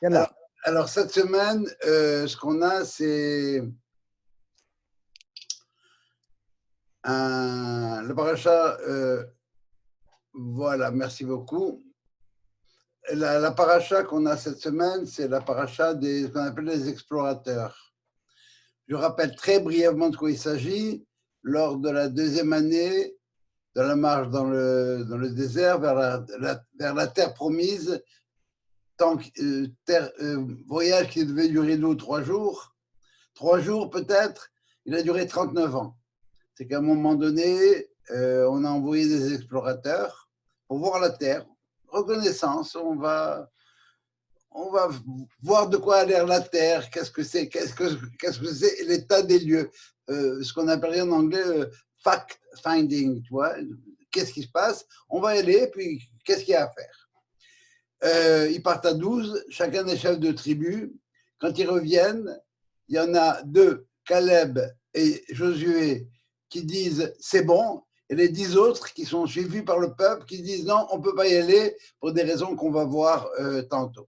Yallah. Alors, cette semaine, ce qu'on a, c'est le paracha. Voilà, merci beaucoup. La paracha qu'on a cette semaine, c'est la paracha ce qu'on appelle les explorateurs. Je rappelle très brièvement de quoi il s'agit. Lors de la deuxième année de la marche dans le désert vers la terre promise, voyage qui devait durer 2 ou 3 jours, 3 jours peut-être, il a duré 39 ans. C'est qu'à un moment donné, on a envoyé des explorateurs pour voir la terre, reconnaissance, on va voir de quoi a l'air la terre, qu'est-ce que c'est l'état des lieux, ce qu'on appelle en anglais fact finding, tu vois, qu'est-ce qui se passe, on va y aller, puis qu'est-ce qu'il y a à faire. Ils partent à 12, chacun des chefs de tribu. Quand ils reviennent, il y en a 2, Caleb et Josué, qui disent c'est bon, et les 10 autres qui sont suivis par le peuple qui disent non, on ne peut pas y aller pour des raisons qu'on va voir tantôt.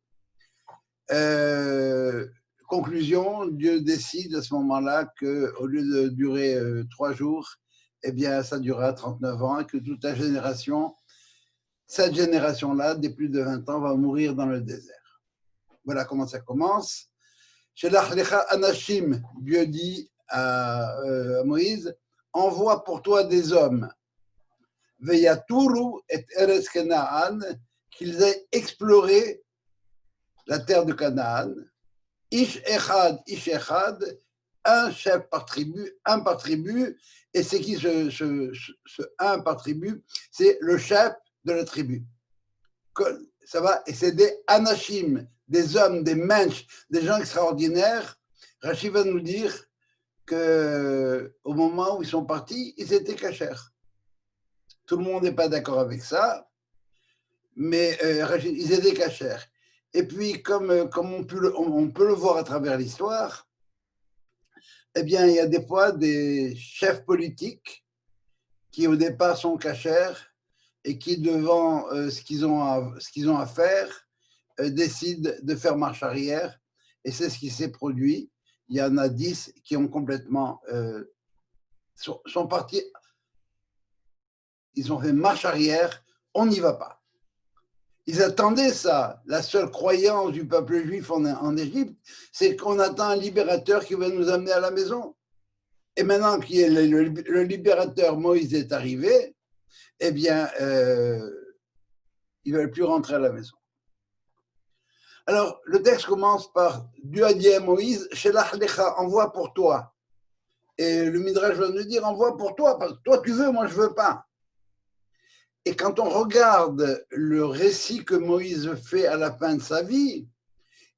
Conclusion, Dieu décide à ce moment-là qu'au lieu de durer 3 jours, eh bien, ça durera 39 ans et que toute la génération, cette génération-là, des plus de 20 ans, va mourir dans le désert. Voilà comment ça commence. Shelach lecha anashim, Dieu dit à Moïse, envoie pour toi des hommes, veyaturu et eretz Canaan, qu'ils aient exploré la terre de Canaan, ish echad, un chef par tribu, un par tribu, et c'est qui ce un par tribu? C'est le chef de la tribu. Ça va, et c'est des anashim, des hommes, des mensch, des gens extraordinaires. Rachid va nous dire qu'au moment où ils sont partis, ils étaient cachers. Tout le monde n'est pas d'accord avec ça, mais ils étaient cachers. Et puis, comme on peut le voir à travers l'histoire, eh bien, il y a des fois des chefs politiques qui, au départ, sont cachers et qui, devant ce qu'ils ont à faire, décident de faire marche arrière. Et c'est ce qui s'est produit. Il y en a 10 qui ont complètement sont partis. Ils ont fait marche arrière. On n'y va pas. Ils attendaient ça. La seule croyance du peuple juif en Égypte, c'est qu'on attend un libérateur qui va nous amener à la maison. Et maintenant que le libérateur Moïse est arrivé, eh bien, ils ne veulent plus rentrer à la maison. Alors, le texte commence par Dieu a dit à Moïse, Shelach lecha, envoie pour toi. Et le Midrash va nous dire, envoie pour toi, parce que toi tu veux, moi je ne veux pas. Et quand on regarde le récit que Moïse fait à la fin de sa vie,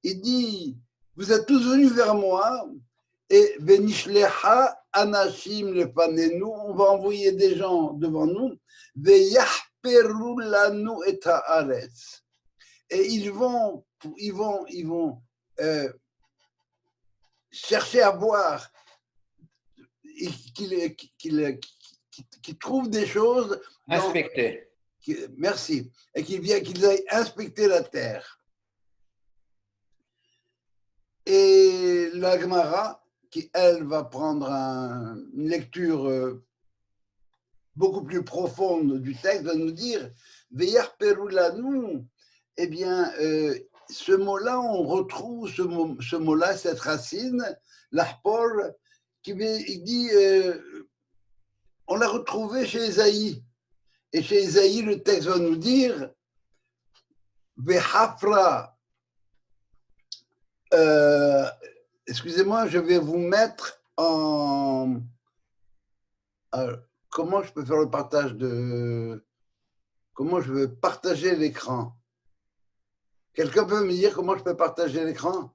il dit, vous êtes tous venus vers moi, et Venishlecha anashim lefanenu, on va envoyer des gens devant nous, Veyahperu lanu et haaretz. Et ils vont chercher à boire, qu'ils trouvent des choses. Inspecter. Merci. Et qu'ils aillent inspecter la terre. Et la Gemara, qui elle va prendre une lecture beaucoup plus profonde du texte, va nous dire Veyar Perulanu. Eh bien, ce mot-là, on retrouve ce mot-là, cette racine, l'Arpol, qui dit on l'a retrouvé chez Ésaïe. Et chez Ésaïe, le texte va nous dire Vehafra. Excusez-moi, je vais vous mettre en. Comment je peux faire le partage de. Comment je veux partager l'écran? Quelqu'un peut me dire comment je peux partager l'écran?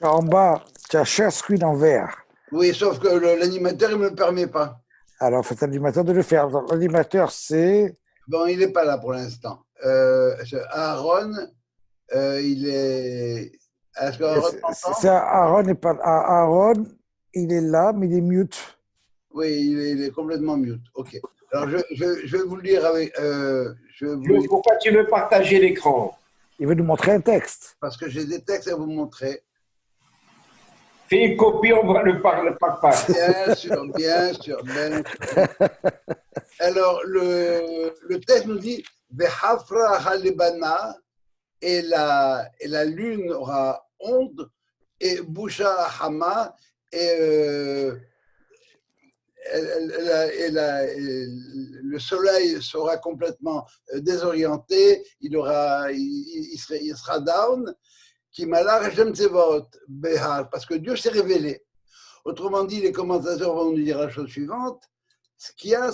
En bas, tu as share screen en vert. Oui, sauf que l'animateur, il ne me le permet pas. Alors, faites à l'animateur de le faire. L'animateur, c'est. Bon, il n'est pas là pour l'instant. Aaron, il est. Est-ce qu'Aaron c'est Aaron, Aaron, il est là, mais il est mute. Oui, il est complètement mute. OK. Alors, je vais vous le dire avec. Pourquoi tu veux partager l'écran? Il veut nous montrer un texte. parce que j'ai des textes à vous montrer. Fais une copie, on va le parler par part. Bien sûr, bien sûr, bien sûr. Alors, le texte nous dit Vehafra halibana, et la lune aura honte, et Boucha Hama, et, le soleil sera complètement désorienté, il sera down, qui malar Jem Tsevot, Behar, parce que Dieu s'est révélé. Autrement dit, les commentateurs vont nous dire la chose suivante. Ce qu'il y a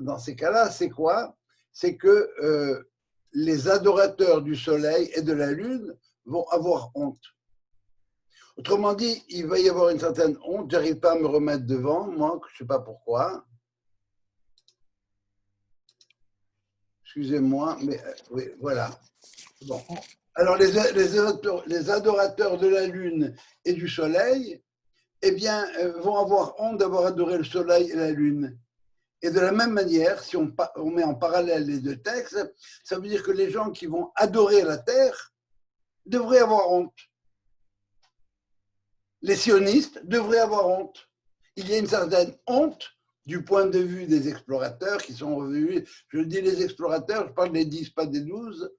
dans ces cas-là, c'est quoi? C'est que les adorateurs du soleil et de la lune vont avoir honte. Autrement dit, il va y avoir une certaine honte. J'arrive pas à me remettre devant, moi, je ne sais pas pourquoi. Excusez-moi, mais oui, voilà. Bon. Alors, les adorateurs de la lune et du soleil, eh bien, vont avoir honte d'avoir adoré le soleil et la lune. Et de la même manière, si on met en parallèle les deux textes, ça veut dire que les gens qui vont adorer la terre devraient avoir honte. Les sionistes devraient avoir honte. Il y a une certaine honte du point de vue des explorateurs qui sont revenus. Je dis les explorateurs, je parle des 10, pas des 12.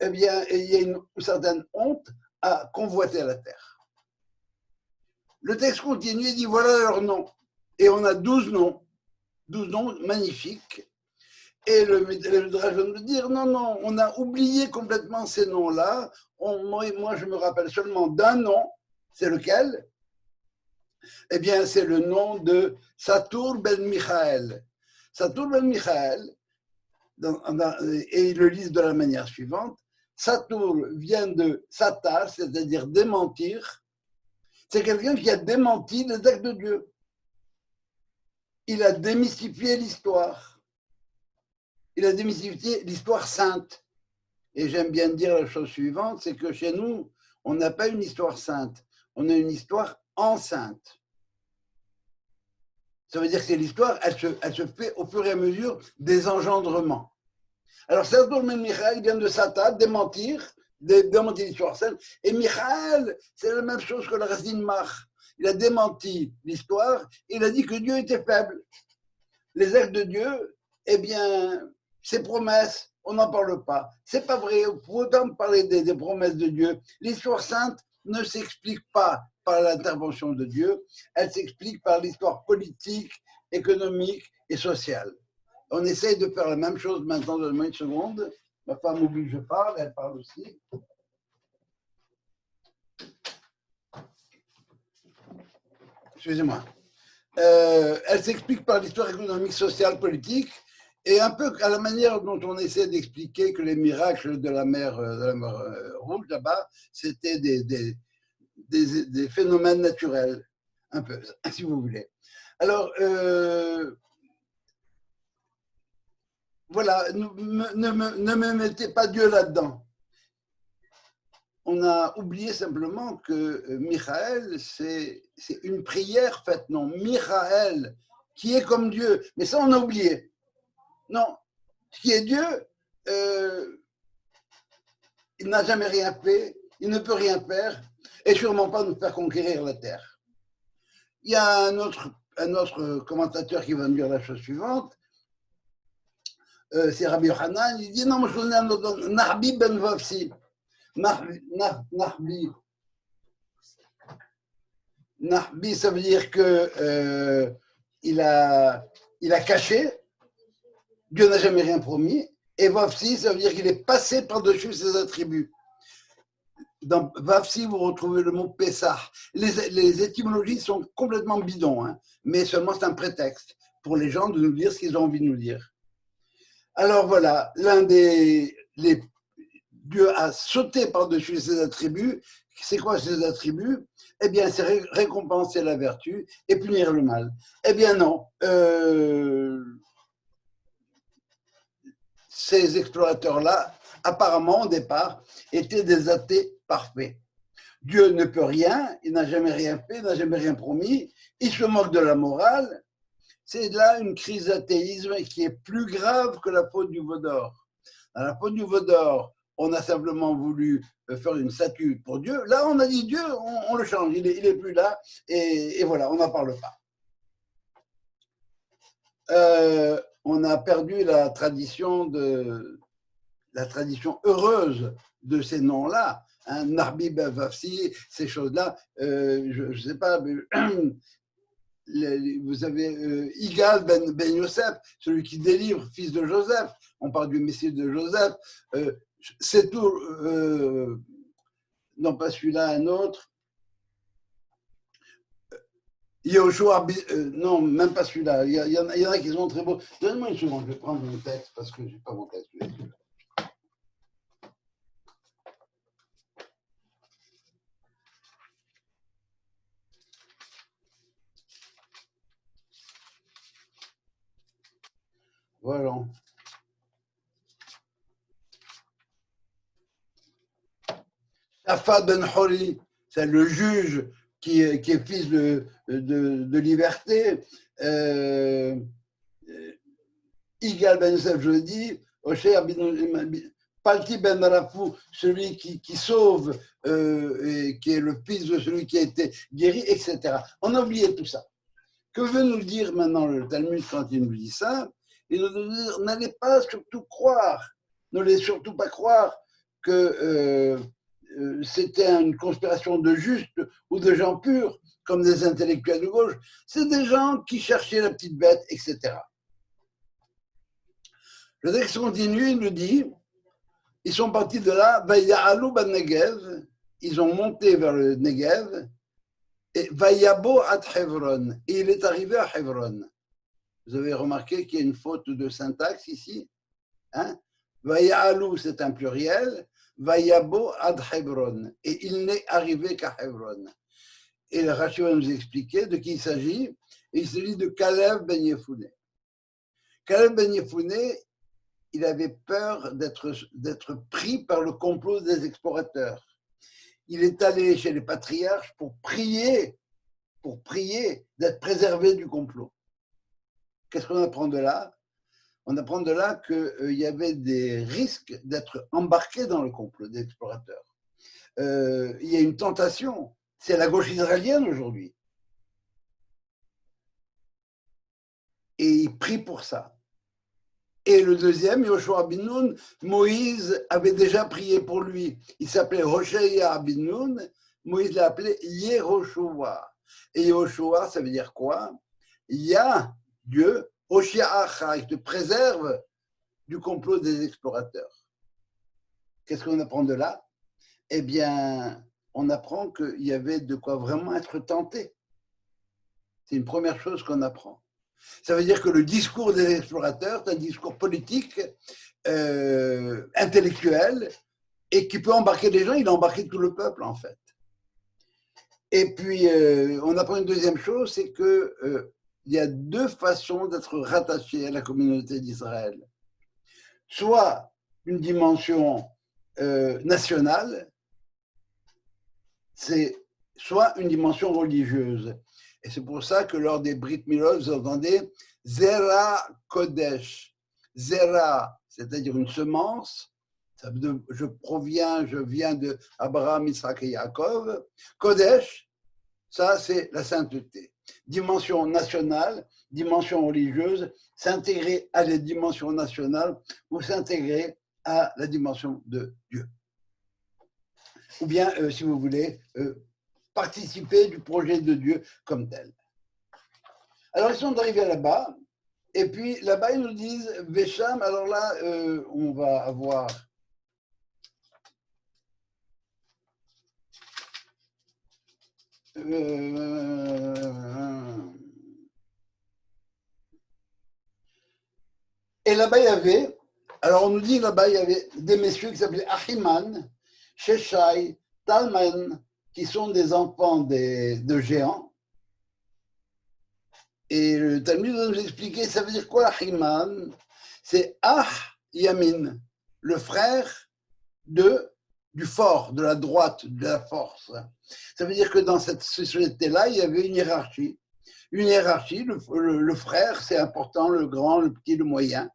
Eh bien, il y a une certaine honte à convoiter la terre. Le texte continue et dit voilà leurs noms. Et on a 12 noms. 12 noms magnifiques. Et le Midrash va nous dire non, non, on a oublié complètement ces noms-là. Moi, je me rappelle seulement d'un nom. C'est lequel? Eh bien, c'est le nom de Satur ben Michael. Satur ben Michael, et ils le lisent de la manière suivante. Satur vient de Satar, c'est-à-dire démentir. C'est quelqu'un qui a démenti les actes de Dieu. Il a démystifié l'histoire. Il a démystifié l'histoire sainte. Et j'aime bien dire la chose suivante, c'est que chez nous, on n'a pas une histoire sainte, on a une histoire enceinte. Ça veut dire que l'histoire, elle se fait au fur et à mesure des engendrements. Alors, Satur ben Michael vient de Satan, démentir l'histoire sainte. Et Michael, c'est la même chose que la racine Mach. Il a démenti l'histoire, il a dit que Dieu était faible. Les actes de Dieu, eh bien, ses promesses, on n'en parle pas. C'est pas vrai. Pour autant parler des promesses de Dieu, l'histoire sainte ne s'explique pas par l'intervention de Dieu, elle s'explique par l'histoire politique, économique et sociale. On essaye de faire la même chose maintenant, donne-moi une seconde. Ma femme oublie que je parle, elle parle aussi. Excusez-moi. Elle s'explique par l'histoire économique, sociale, politique, et un peu à la manière dont on essaie d'expliquer que les miracles de la mer Rouge, là-bas, c'était des phénomènes naturels, un peu, si vous voulez. Alors, voilà, ne me mettez pas Dieu là-dedans. On a oublié simplement que Michael, c'est une prière faite, non, Michael, qui est comme Dieu. Mais ça, on a oublié. Non, qui est Dieu, il n'a jamais rien fait, il ne peut rien faire, et sûrement pas nous faire conquérir la terre. Il y a un autre commentateur qui va nous dire la chose suivante. C'est Rabbi Yochanan, il dit non, moi je connais un autre, Nahbi ben Vavsi. Nahbi, ça veut dire que il a caché, Dieu n'a jamais rien promis, et Vavsi, ça veut dire qu'il est passé par-dessus ses attributs. Dans Vavsi, vous retrouvez le mot Pessah. Les étymologies sont complètement bidons, hein, mais seulement c'est un prétexte pour les gens de nous dire ce qu'ils ont envie de nous dire. Alors voilà, Dieu a sauté par-dessus ses attributs. C'est quoi ces attributs? Eh bien, c'est récompenser la vertu et punir le mal. Eh bien non. Ces explorateurs-là, apparemment, au départ, étaient des athées parfaits. Dieu ne peut rien, il n'a jamais rien fait, il n'a jamais rien promis, il se moque de la morale. C'est là une crise d'athéisme qui est plus grave que la faute du veau d'or. Dans la faute du veau d'or, on a simplement voulu faire une statue pour Dieu. Là, on a dit Dieu, on le change, il est plus là, et voilà, on n'en parle pas. On a perdu la tradition heureuse de ces noms-là, hein, Narbi Ben Vafsi, ces choses-là. Je ne sais pas, mais, vous avez Igal ben Yosef, celui qui délivre, fils de Joseph. On parle du Messie de Joseph. C'est tout. Non, pas celui-là, un autre. Yoshua, non, même pas celui-là. Il y en a qui sont très beaux. Donnez-moi une seconde, je vais prendre mon texte parce que je n'ai pas mon texte. Voilà. Shafa ben Hori, c'est le juge qui est fils de liberté. Igal ben Yosef, je le dis. Osher Palti ben Rafou, celui qui sauve, et qui est le fils de celui qui a été guéri, etc. On a oublié tout ça. Que veut nous dire maintenant le Talmud quand il nous dit ça? Il nous dit, n'allez pas surtout croire, n'allez surtout pas croire que c'était une conspiration de justes ou de gens purs, comme des intellectuels de gauche. C'est des gens qui cherchaient la petite bête, etc. Le texte continue, il nous dit, ils sont partis de là, Vaya'alou ben Negev, ils ont monté vers le Negev, et Vayabo ad Hebron, et il est arrivé à Hebron. Vous avez remarqué qu'il y a une faute de syntaxe ici, hein? Vaya'alou, c'est un pluriel, Vayabo ad Hebron, et il n'est arrivé qu'à Hebron. Et le Rashi va nous expliquer de qui il s'agit. Il s'agit de Kalev ben Yefouné. Kalev ben Yefouné, il avait peur d'être pris par le complot des explorateurs. Il est allé chez les patriarches pour prier d'être préservé du complot. Qu'est-ce qu'on apprend de là? On apprend de là qu'il y avait des risques d'être embarqué dans le complot des explorateurs. Il y a une tentation, c'est la gauche israélienne aujourd'hui. Et il prie pour ça. Et le deuxième, Yoshua bin Nun, Moïse avait déjà prié pour lui. Il s'appelait Hoshea bin Nun, Moïse l'a appelé Yehoshua. Et Yehoshua, ça veut dire quoi? Yah, Dieu, Hosheacha, il te préserve du complot des explorateurs. Qu'est-ce qu'on apprend de là? Eh bien, on apprend qu'il y avait de quoi vraiment être tenté. C'est une première chose qu'on apprend. Ça veut dire que le discours des explorateurs est un discours politique, intellectuel, et qui peut embarquer les gens. Il a embarqué tout le peuple, en fait. Et puis, on apprend une deuxième chose, c'est qu'il y a deux façons d'être rattaché à la communauté d'Israël. Soit une dimension nationale, c'est soit une dimension religieuse. Et c'est pour ça que lors des Brit Milot, vous entendez Zera Kodesh. Zera, c'est-à-dire une semence. Je viens de Abraham, Isaac et Yaakov. Kodesh, ça c'est la sainteté. Dimension nationale, dimension religieuse, s'intégrer à la dimension nationale ou s'intégrer à la dimension de Dieu. Ou bien, si vous voulez, participer du projet de Dieu comme tel. Alors, ils sont arrivés là-bas, et puis là-bas, ils nous disent Vesham. Alors là, on va avoir et là-bas, il y avait, alors on nous dit là-bas, il y avait des messieurs qui s'appelaient Achiman, Sheshai, Talman, qui sont des enfants de géants. Et le Talmud va nous expliquer, ça veut dire quoi, Achiman? C'est Ah Yamin, le frère du fort, de la droite, de la force. Ça veut dire que dans cette société-là, il y avait une hiérarchie. Une hiérarchie, le frère, c'est important, le grand, le petit, le moyen.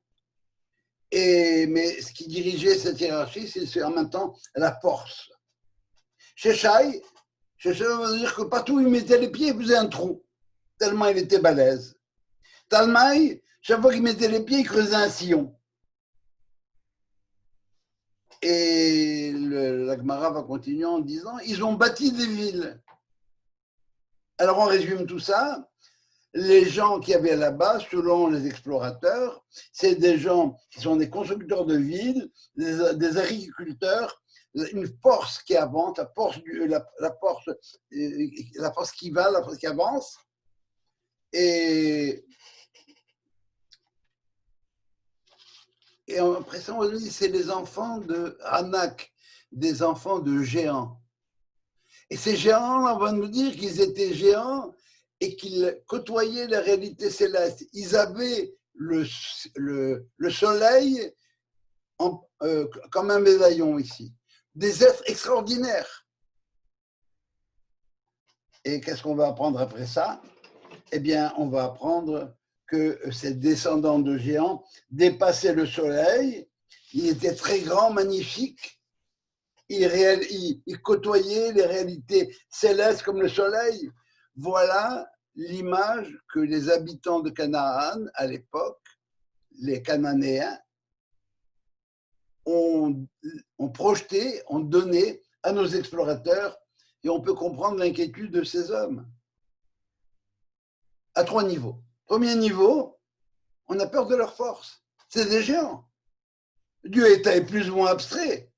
Mais ce qui dirigeait cette hiérarchie, c'est en même temps la force. Sheshai veut dire que partout où il mettait les pieds, il faisait un trou, tellement il était balèze. Talmaï, chaque fois qu'il mettait les pieds, il creusait un sillon. Et la Gemara va continuer en disant, ils ont bâti des villes. Alors on résume tout ça. Les gens qui avaient là-bas, selon les explorateurs, c'est des gens qui sont des constructeurs de villes, des agriculteurs, une force qui avance, la force qui va, la force qui avance. Et après ça, on dit c'est les enfants de Anak, des enfants de géants. Et ces géants-là, on va nous dire qu'ils étaient géants et qu'ils côtoyaient la réalité céleste. Ils avaient le soleil comme un médaillon ici. Des êtres extraordinaires. Et qu'est-ce qu'on va apprendre après ça? Eh bien, on va apprendre que ces descendants de géants dépassaient le soleil. Ils étaient très grands, magnifiques. Ils côtoyaient les réalités célestes comme le soleil. Voilà l'image que les habitants de Canaan, à l'époque, les Cananéens, ont projeté, ont donné à nos explorateurs, et on peut comprendre l'inquiétude de ces hommes. À 3 niveaux. Premier niveau, on a peur de leur force. C'est des géants. Dieu est plus ou moins abstrait.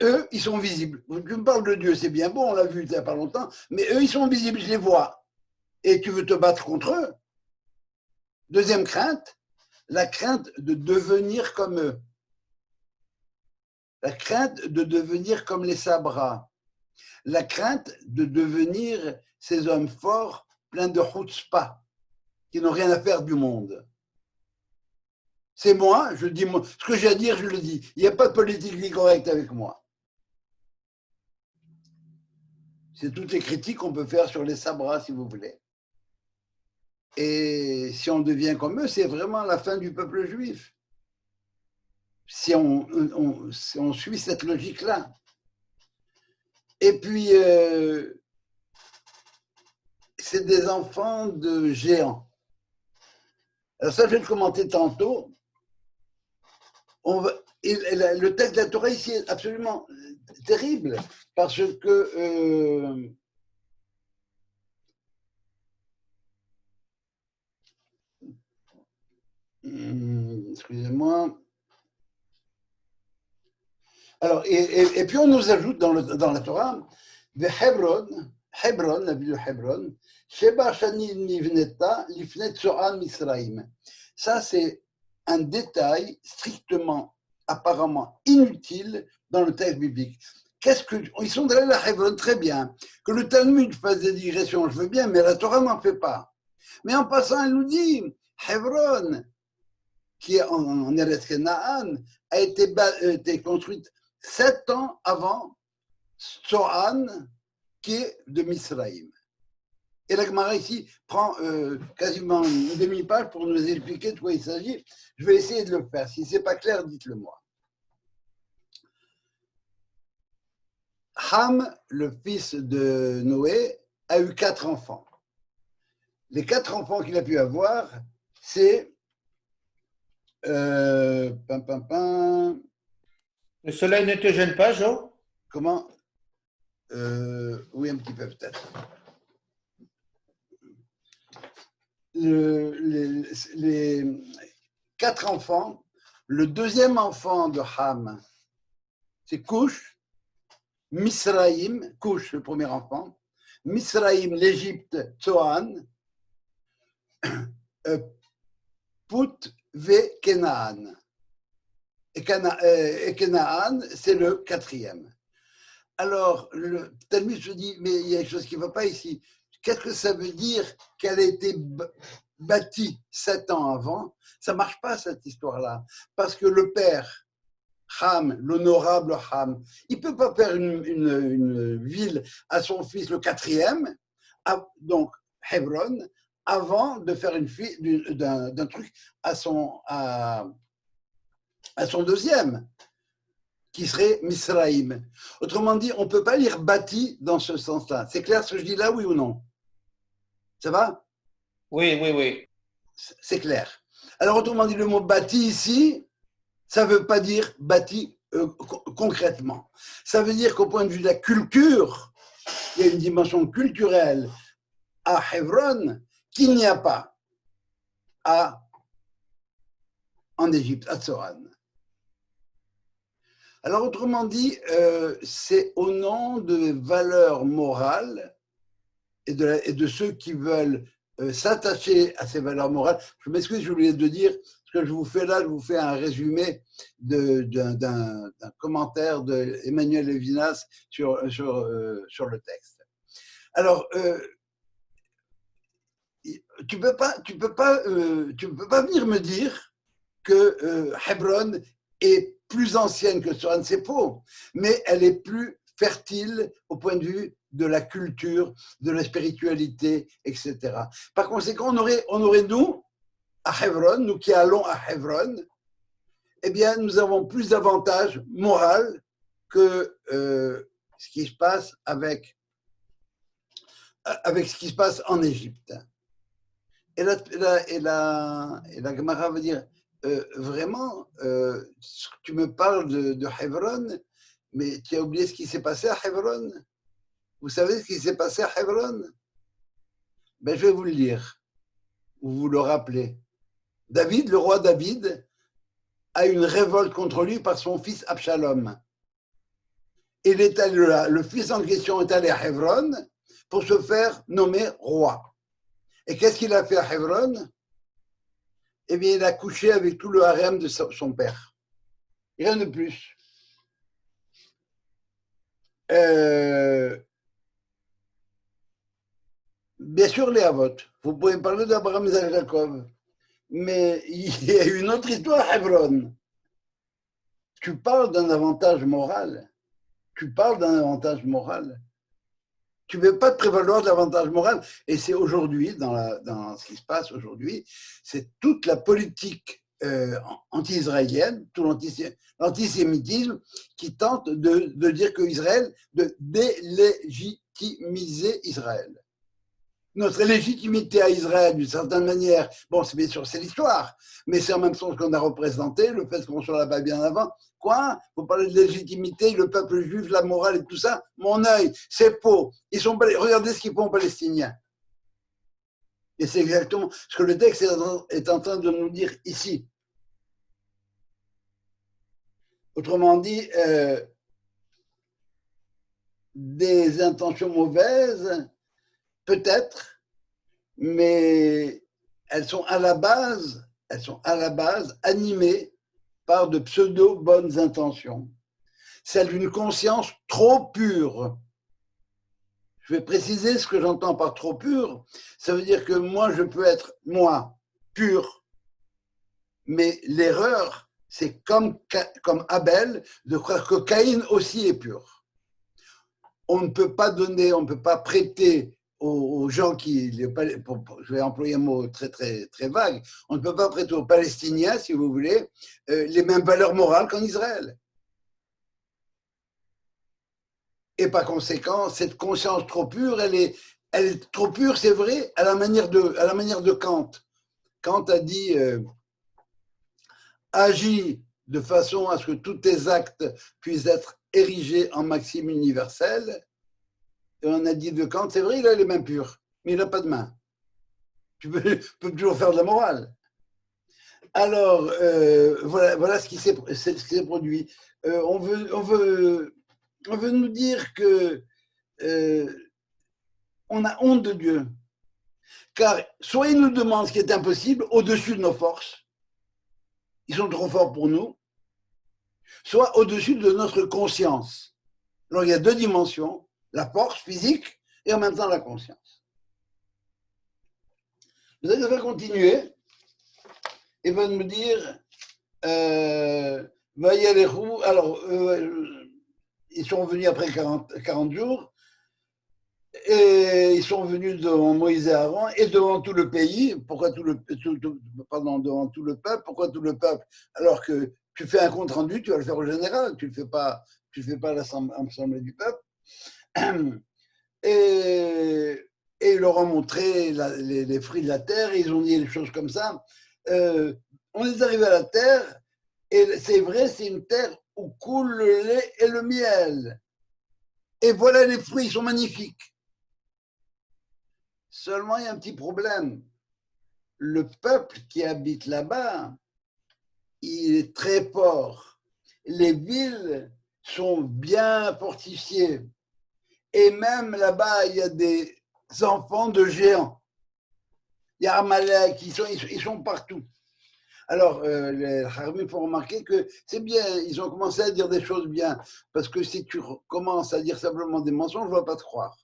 Eux, ils sont visibles. Tu me parles de Dieu, c'est bien bon, on l'a vu il n'y a pas longtemps, mais eux, ils sont visibles, je les vois. Et tu veux te battre contre eux. Deuxième crainte, la crainte de devenir comme eux. La crainte de devenir comme les Sabras. La crainte de devenir ces hommes forts, pleins de chutzpah, qui n'ont rien à faire du monde. C'est moi, je dis ce que j'ai à dire, je le dis. Il n'y a pas de politique correcte avec moi. C'est toutes les critiques qu'on peut faire sur les Sabras, si vous voulez. Et si on devient comme eux, c'est vraiment la fin du peuple juif. Si on suit cette logique-là. Et puis, c'est des enfants de géants. Alors ça, je vais le commenter tantôt. Le texte de la Torah ici est absolument terrible, parce que excusez-moi. Alors, et puis on nous ajoute dans la Torah, de Hebron, la ville de Hebron, Sheba Shani Nivneta, Lifnet Zoran Misraim. Ça, c'est un détail strictement, apparemment inutile dans le texte biblique. Ils sont allés à Hebron, très bien. Que le Talmud fasse des digressions, je veux bien, mais la Torah n'en fait pas. Mais en passant, elle nous dit, Hebron, qui est en Eretz Kenaan, a été construite 7 ans avant Tsoan, qui est de Misraïm. Et la Gemara ici prend quasiment une demi-page pour nous expliquer de quoi il s'agit. Je vais essayer de le faire. Si ce n'est pas clair, dites-le moi. Ham, le fils de Noé, a eu 4 enfants. Les 4 enfants qu'il a pu avoir, c'est Le soleil ne te gêne pas, Jean? comment oui, un petit peu peut-être. Les 4 enfants, le deuxième enfant de Ham, c'est Cush, Misraïm, Cush, le premier enfant, Misraïm, l'Égypte, Tsoan, Put ve Kenaan. Et Kenaan, c'est le 4e. Alors, le Talmud se dit, mais il y a quelque chose qui ne va pas ici. Qu'est-ce que ça veut dire qu'elle a été bâtie 7 ans avant? Ça ne marche pas, cette histoire-là. Parce que le père, Ham, l'honorable Ham, il ne peut pas faire une ville à son fils le 4e, donc Hebron, avant de faire une fille d'un truc à à son deuxième, qui serait Misraïm. Autrement dit, on ne peut pas lire bâti dans ce sens-là. C'est clair ce que je dis là, oui ou non? Ça va? Oui, oui, oui. C'est clair. Alors, autrement dit, le mot bâti ici, ça ne veut pas dire bâti concrètement. Ça veut dire qu'au point de vue de la culture, il y a une dimension culturelle à Hebron qu'il n'y a pas en Égypte, à Tsoran. Alors, autrement dit, c'est au nom de valeurs morales et de ceux qui veulent s'attacher à ces valeurs morales. Je m'excuse, je voulais de dire, ce que je vous fais là, je vous fais un résumé d'un commentaire d'Emmanuel Levinas sur le texte. Alors, tu peux pas venir me dire que Hebron est plus ancienne que Tsoran, c'est faux, mais elle est plus fertile au point de vue de la culture, de la spiritualité, etc. Par conséquent, on aurait nous, à Hebron, nous qui allons à Hebron, eh bien, nous avons plus d'avantages moraux que ce qui se passe avec ce qui se passe en Égypte. Et la Gemara va dire, vraiment, tu me parles de Hebron, mais tu as oublié ce qui s'est passé à Hebron? Vous savez ce qui s'est passé à Hebron? Ben, je vais vous le dire, vous le rappelez. David, le roi David, a une révolte contre lui par son fils Absalom. Et le fils en question est allé à Hebron pour se faire nommer roi. Et qu'est-ce qu'il a fait à Hebron? Eh bien, il a couché avec tout le harem de son père. Rien de plus. Bien sûr, les Havot. Vous pouvez parler d'Abraham et Jacob. Mais il y a une autre histoire à Hebron. Tu parles d'un avantage moral. Tu parles d'un avantage moral. Tu ne peux pas te prévaloir de l'avantage moral. Et c'est aujourd'hui, dans ce qui se passe aujourd'hui, c'est toute la politique anti-israélienne, tout l'antisémitisme qui tente de dire que Israël, de délégitimiser Israël. Notre légitimité à Israël, d'une certaine manière, bon, c'est bien sûr, c'est l'histoire, mais c'est en même temps ce qu'on a représenté, le fait qu'on soit là-bas bien avant. Quoi? Vous parlez de légitimité, le peuple juif, la morale et tout ça? Mon œil, c'est faux. Regardez ce qu'ils font aux Palestiniens. Et c'est exactement ce que le texte est en train de nous dire ici. Autrement dit, des intentions mauvaises, peut-être, mais elles sont à la base animées par de pseudo-bonnes intentions. Celle d'une conscience trop pure. Je vais préciser ce que j'entends par trop pure. Ça veut dire que moi, je peux être, moi, pur, mais l'erreur, c'est comme Abel, de croire que Caïn aussi est pur. On ne peut pas donner, on ne peut pas prêter aux gens qui, je vais employer un mot très, très, très vague, on ne peut pas prêter aux Palestiniens, si vous voulez, les mêmes valeurs morales qu'en Israël. Et par conséquent, cette conscience trop pure, elle est trop pure, c'est vrai, à la manière de Kant. Kant a dit agis de façon à ce que tous tes actes puissent être érigés en maxime universelle. Et on a dit de Kant, c'est vrai, il a les mains pures, mais il n'a pas de main. Tu peux toujours faire de la morale. Alors, voilà ce qui s'est produit. On veut nous dire que on a honte de Dieu. Car soit il nous demande ce qui est impossible au-dessus de nos forces, ils sont trop forts pour nous, soit au-dessus de notre conscience. Alors il y a deux dimensions, la force physique et en même temps la conscience. Vous allez devoir continuer et va me dire alors ils sont revenus après 40 jours. Et ils sont venus devant Moïse et Aaron et devant tout le pays. Pourquoi pardon, devant tout le peuple? Pourquoi tout le peuple? Alors que tu fais un compte rendu, tu vas le faire au général, tu le fais pas à l'assemblée du peuple. Et, et ils leur ont montré les fruits de la terre, et ils ont dit des choses comme ça. On est arrivé à la terre, et c'est vrai, c'est une terre où coule le lait et le miel. Et voilà les fruits, ils sont magnifiques. Seulement, il y a un petit problème. Le peuple qui habite là-bas, il est très fort. Les villes sont bien fortifiées. Et même là-bas, il y a des enfants de géants. Il y a Amalek, ils sont partout. Alors, les Harmis font remarquer que c'est bien, ils ont commencé à dire des choses bien. Parce que si tu commences à dire simplement des mensonges, je ne vais pas te croire.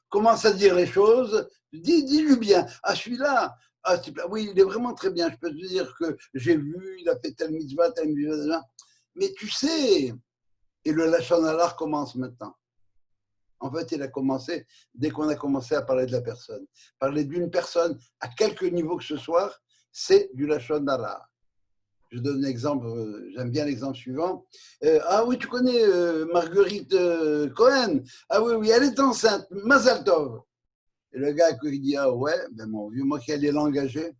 Commence à dire les choses, dis-lui bien. Ah, celui-là, ah, oui, il est vraiment très bien. Je peux te dire que j'ai vu, il a fait tel mitzvah, tel mitzvah. Mais tu sais, et le Lachon Alar commence maintenant. En fait, il a commencé dès qu'on a commencé à parler de la personne. Parler d'une personne, à quelque niveau que ce soit, c'est du Lachon Alar. Je donne un exemple, j'aime bien l'exemple suivant. Ah oui, tu connais Marguerite Cohen. Ah oui, oui, elle est enceinte, Mazal Tov. Et le gars qui dit, ah ouais, ben mon vieux, moi qui allais l'engager,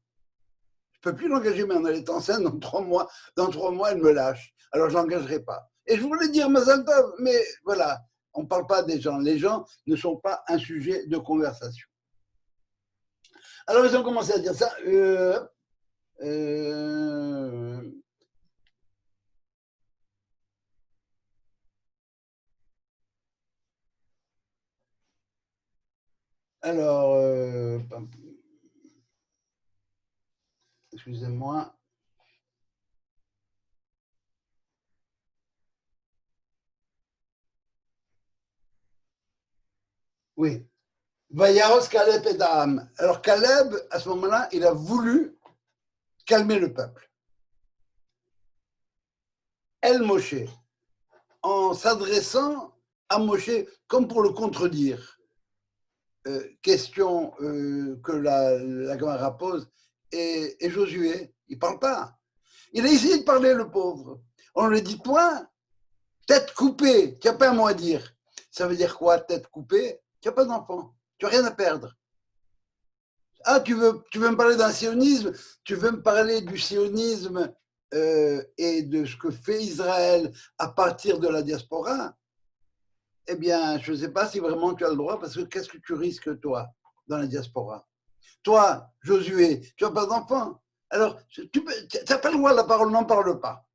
je peux plus l'engager maintenant, elle est enceinte, dans 3 mois, elle me lâche. Alors je l'engagerai pas. Et je voulais dire Mazal Tov, mais voilà, on ne parle pas des gens. Les gens ne sont pas un sujet de conversation. Alors ils ont commencé à dire ça. Alors, excusez-moi. Oui. Vayaros Caleb et Daham. Alors Caleb, à ce moment-là, il a voulu calmer le peuple. El Moshe, en s'adressant à Moshe comme pour le contredire. Question que la Gemara pose. Et Josué, il ne parle pas. Il a essayé de parler, le pauvre. On lui dit, toi, tête coupée, tu n'as pas un mot à dire. Ça veut dire quoi, tête coupée? Tu n'as pas d'enfant, tu n'as rien à perdre. Ah, tu veux me parler d'un sionisme? Tu veux me parler du sionisme et de ce que fait Israël à partir de la diaspora? Eh bien, je ne sais pas si vraiment tu as le droit, parce que qu'est-ce que tu risques, toi, dans la diaspora? Toi, Josué, tu n'as pas d'enfant. Alors, tu n'as pas le droit, la parole n'en parle pas.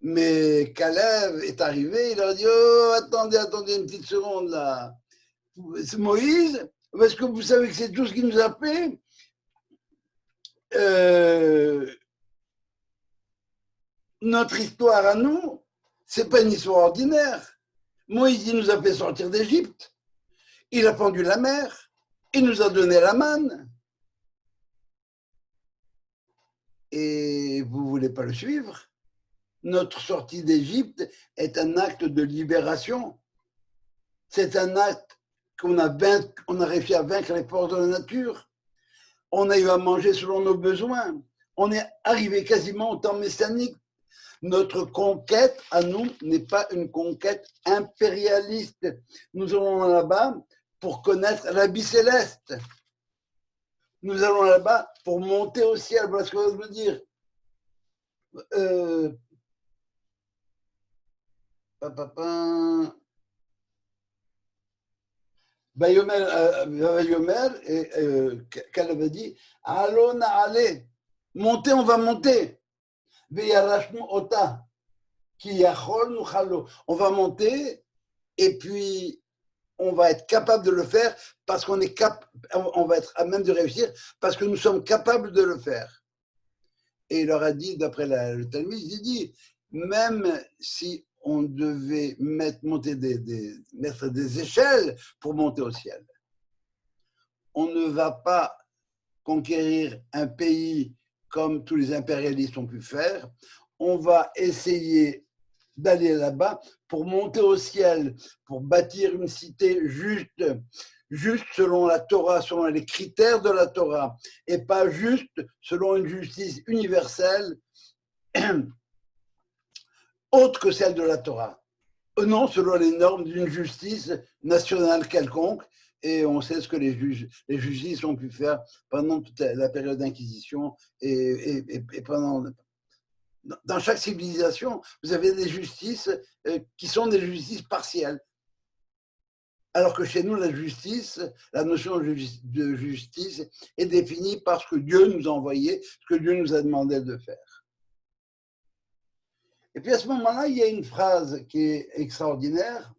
Mais Caleb est arrivé, il a dit, oh, attendez une petite seconde là. C'est Moïse, parce que vous savez que c'est tout ce qu'il nous a fait. Notre histoire à nous, c'est pas une histoire ordinaire. Moïse, il nous a fait sortir d'Égypte. Il a fendu la mer. Il nous a donné la manne. Et vous ne voulez pas le suivre? Notre sortie d'Égypte est un acte de libération. C'est un acte qu'on a réussi à vaincre les forces de la nature. On a eu à manger selon nos besoins. On est arrivé quasiment au temps messianique. Notre conquête à nous n'est pas une conquête impérialiste. Nous allons là-bas pour connaître la vie céleste. Nous allons là-bas pour monter au ciel. Voilà ce que je veux dire. Vayomer, qu'elle avait dit, allons aller, monter, on va monter. On va monter et puis on va être capable de le faire parce qu'on est on va être à même de réussir parce que nous sommes capables de le faire. Et il leur a dit, d'après le Talmud, il dit, même si on devait mettre des échelles pour monter au ciel, on ne va pas conquérir un pays comme tous les impérialistes ont pu faire. On va essayer d'aller là-bas pour monter au ciel, pour bâtir une cité juste, juste selon la Torah, selon les critères de la Torah, et pas juste selon une justice universelle autre que celle de la Torah. Non, selon les normes d'une justice nationale quelconque, et on sait ce que les justices ont pu faire pendant toute la période d'Inquisition et pendant... Dans chaque civilisation, vous avez des justices qui sont des justices partielles. Alors que chez nous, la justice, la notion de justice est définie par ce que Dieu nous a envoyé, ce que Dieu nous a demandé de faire. Et puis à ce moment-là, il y a une phrase qui est extraordinaire.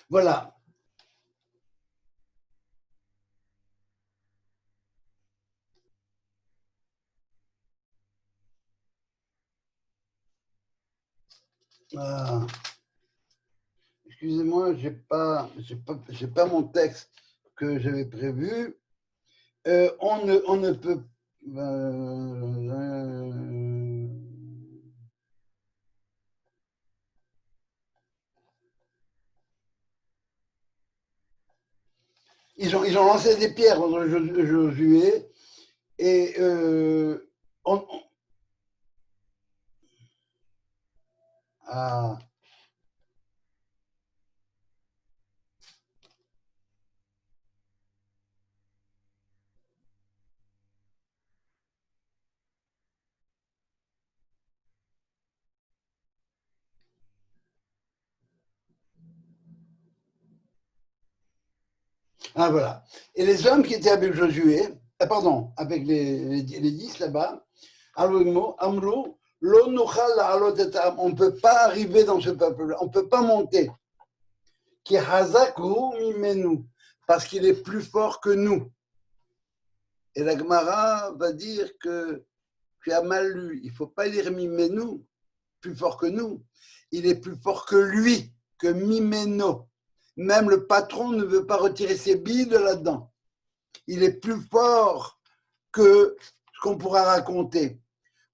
Voilà. Excusez-moi, j'ai pas mon texte que j'avais prévu. On ne peut. Ils ont lancé des pierres contre Josué et ah. Ah, voilà. Et les hommes qui étaient avec Josué, pardon, avec les 10 là-bas, Amrou, on ne peut pas arriver dans ce peuple-là, on ne peut pas monter. Qui hazaku mimenu, parce qu'il est plus fort que nous. Et la Gemara va dire que tu as mal lu, il ne faut pas lire mimenu, plus fort que nous. Il est plus fort que lui, que mimeno. Même le patron ne veut pas retirer ses billes de là-dedans. Il est plus fort que ce qu'on pourra raconter.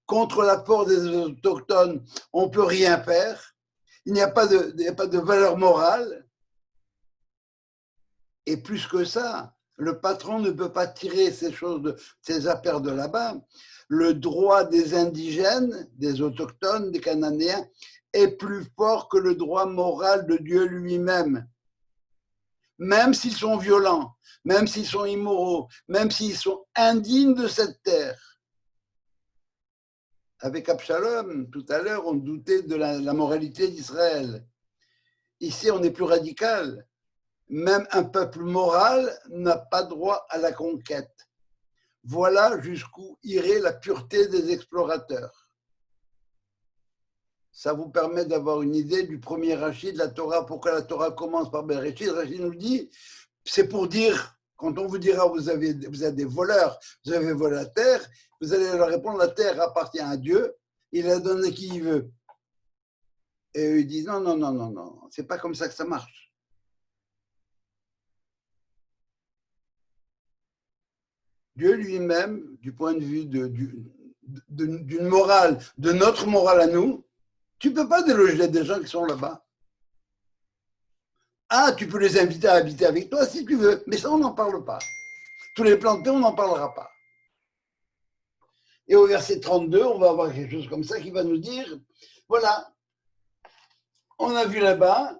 Contre l'apport des autochtones, on ne peut rien faire. Il n'y a pas de valeur morale. Et plus que ça, le patron ne peut pas tirer ces affaires de là-bas. Le droit des indigènes, des autochtones, des Cananéens, est plus fort que le droit moral de Dieu lui-même. Même s'ils sont violents, même s'ils sont immoraux, même s'ils sont indignes de cette terre. Avec Absalom, tout à l'heure, on doutait de la moralité d'Israël. Ici, on est plus radical. Même un peuple moral n'a pas droit à la conquête. Voilà jusqu'où irait la pureté des explorateurs. Ça vous permet d'avoir une idée du premier Rachid de la Torah. Pourquoi la Torah commence par Bereshit? Rachid nous dit, c'est pour dire, quand on vous dira vous êtes des voleurs, vous avez volé la terre, vous allez leur répondre la terre appartient à Dieu, il la donne à qui il veut. Et eux ils disent non, c'est pas comme ça que ça marche. Dieu lui-même, du point de vue d'une morale, de notre morale à nous, tu ne peux pas déloger des gens qui sont là-bas. Ah, tu peux les inviter à habiter avec toi si tu veux, mais ça, on n'en parle pas. Tous les plans de paix, on n'en parlera pas. Et au verset 32, on va avoir quelque chose comme ça qui va nous dire, voilà, on a vu là-bas,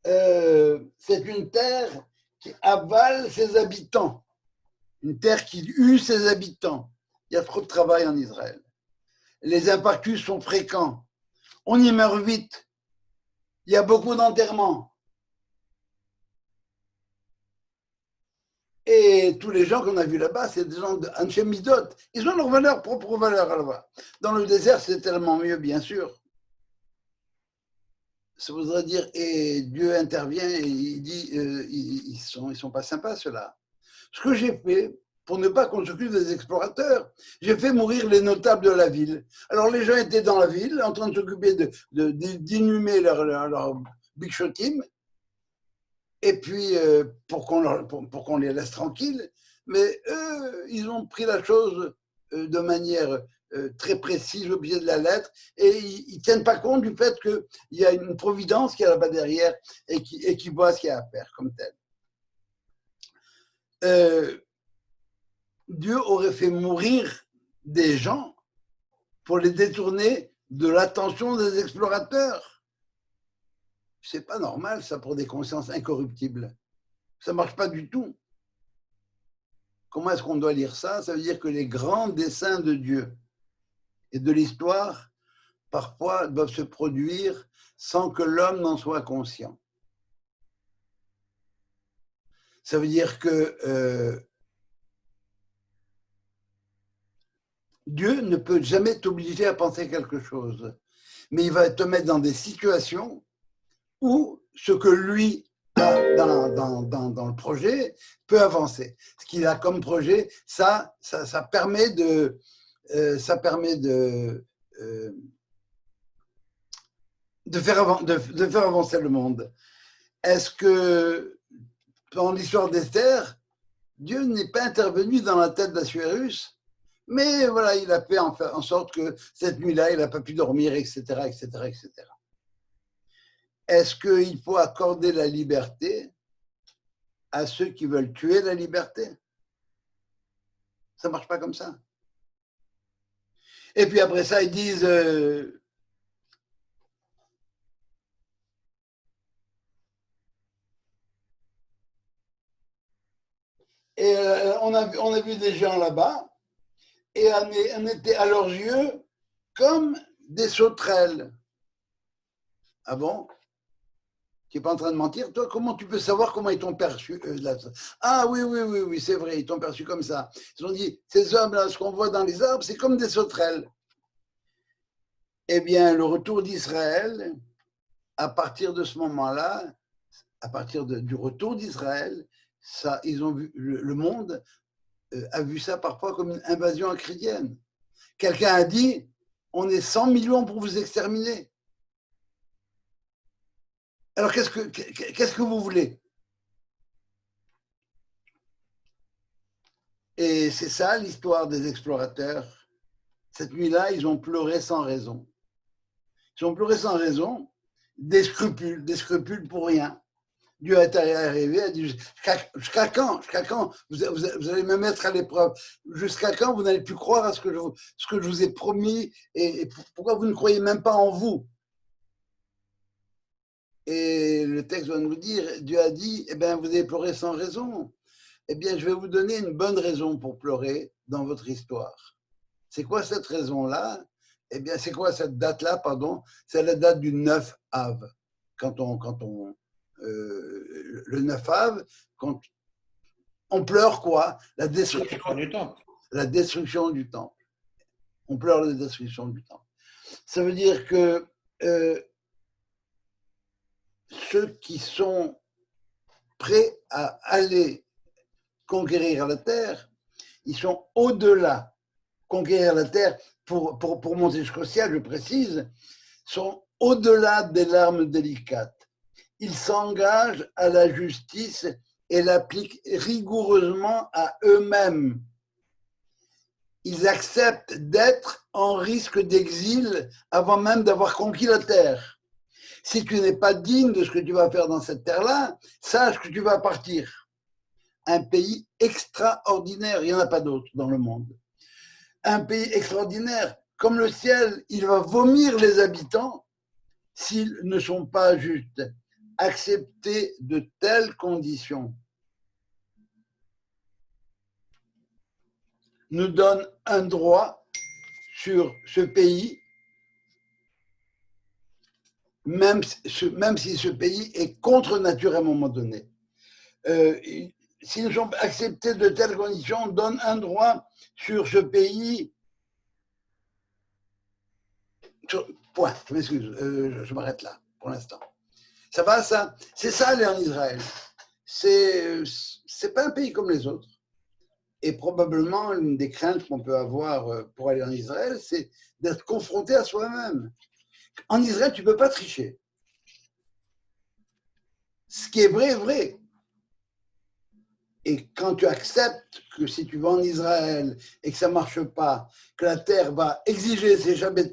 c'est une terre qui avale ses habitants. Une terre qui use ses habitants. Il y a trop de travail en Israël. Les impactus sont fréquents. On y meurt vite. Il y a beaucoup d'enterrements. Et tous les gens qu'on a vus là-bas, c'est des gens d'Anchem Midot. Ils ont leur propre valeur là-bas. Dans le désert, c'est tellement mieux, bien sûr. ça voudrait dire, et Dieu intervient et il dit, ils sont pas sympas ceux-là. Ce que j'ai fait, pour ne pas qu'on s'occupe des explorateurs, j'ai fait mourir les notables de la ville. Alors les gens étaient dans la ville en train de s'occuper d'inhumer leur big shotim, et puis pour qu'on les laisse tranquilles, mais eux, ils ont pris la chose de manière très précise au pied de la lettre, et ils ne tiennent pas compte du fait qu'il y a une providence qui est là-bas derrière et qui voit ce qu'il y a à faire comme tel. Dieu aurait fait mourir des gens pour les détourner de l'attention des explorateurs. C'est pas normal, ça, pour des consciences incorruptibles. Ça marche pas du tout. Comment est-ce qu'on doit lire ça? Ça veut dire que les grands desseins de Dieu et de l'histoire, parfois, doivent se produire sans que l'homme n'en soit conscient. Ça veut dire que Dieu ne peut jamais t'obliger à penser quelque chose, mais il va te mettre dans des situations où ce que lui a dans le projet peut avancer. Ce qu'il a comme projet, ça permet de faire avancer le monde. Est-ce que dans l'histoire d'Esther, Dieu n'est pas intervenu dans la tête d'Assuérus? Mais voilà, il a fait en sorte que cette nuit-là, il n'a pas pu dormir, etc., etc., etc. Est-ce qu'il faut accorder la liberté à ceux qui veulent tuer la liberté? Ça ne marche pas comme ça. Et puis après ça, ils disent on a vu des gens là-bas, et on était à leurs yeux comme des sauterelles. Ah bon? Tu n'es pas en train de mentir? Toi, comment tu peux savoir comment ils t'ont perçu Ah oui, c'est vrai, ils t'ont perçu comme ça. Ils ont dit, ces hommes-là, ce qu'on voit dans les arbres, c'est comme des sauterelles. Eh bien, le retour d'Israël, à partir de ce moment-là, à partir du retour d'Israël, ils ont vu, le monde a vu ça parfois comme une invasion acridienne. Quelqu'un a dit, on est 100 millions pour vous exterminer. Alors, qu'est-ce que vous voulez? Et c'est ça l'histoire des explorateurs. Cette nuit-là, ils ont pleuré sans raison. Ils ont pleuré sans raison, des scrupules pour rien. Dieu est arrivé, a dit, jusqu'à quand vous allez me mettre à l'épreuve? Jusqu'à quand vous n'allez plus croire à ce que je vous ai promis, et pourquoi vous ne croyez même pas en vous? Et le texte va nous dire, Dieu a dit, eh bien, vous avez pleuré sans raison. Eh bien, je vais vous donner une bonne raison pour pleurer dans votre histoire. C'est quoi cette raison-là? Eh bien, c'est quoi cette date-là, pardon? C'est la date du 9 Av. Le 9 Av, quand on pleure quoi? La destruction du temple. La destruction du temple. On pleure la destruction du temple. Ça veut dire que ceux qui sont prêts à aller conquérir la terre, ils sont au-delà. Conquérir la terre, pour monter jusqu'au ciel, je précise, sont au-delà des larmes délicates. Ils s'engagent à la justice et l'appliquent rigoureusement à eux-mêmes. Ils acceptent d'être en risque d'exil avant même d'avoir conquis la terre. Si tu n'es pas digne de ce que tu vas faire dans cette terre-là, sache que tu vas partir. Un pays extraordinaire, il n'y en a pas d'autre dans le monde. Un pays extraordinaire, comme le ciel, il va vomir les habitants s'ils ne sont pas justes. Accepter de telles conditions nous donne un droit sur ce pays, même si ce pays est contre nature à un moment donné. S'ils sont acceptés de telles conditions, on donne un droit sur ce pays. Point, je m'excuse, je m'arrête là. pour l'instant. Ça va, ça? C'est ça, aller en Israël. C'est pas un pays comme les autres. Et probablement, l'une des craintes qu'on peut avoir pour aller en Israël, c'est d'être confronté à soi-même. En Israël, tu ne peux pas tricher. Ce qui est vrai est vrai. Et quand tu acceptes que si tu vas en Israël et que ça ne marche pas, que la terre va exiger ses Shabbat,